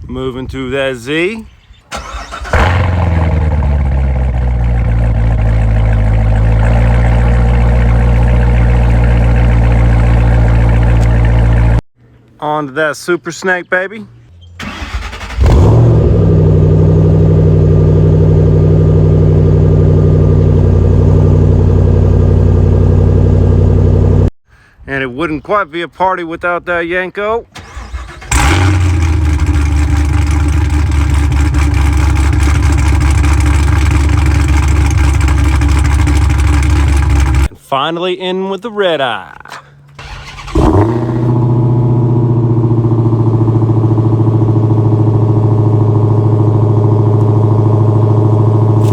Moving to that Z. On to that SuperSnake, baby. And it wouldn't quite be a party without that Yenko. And finally in with the red eye.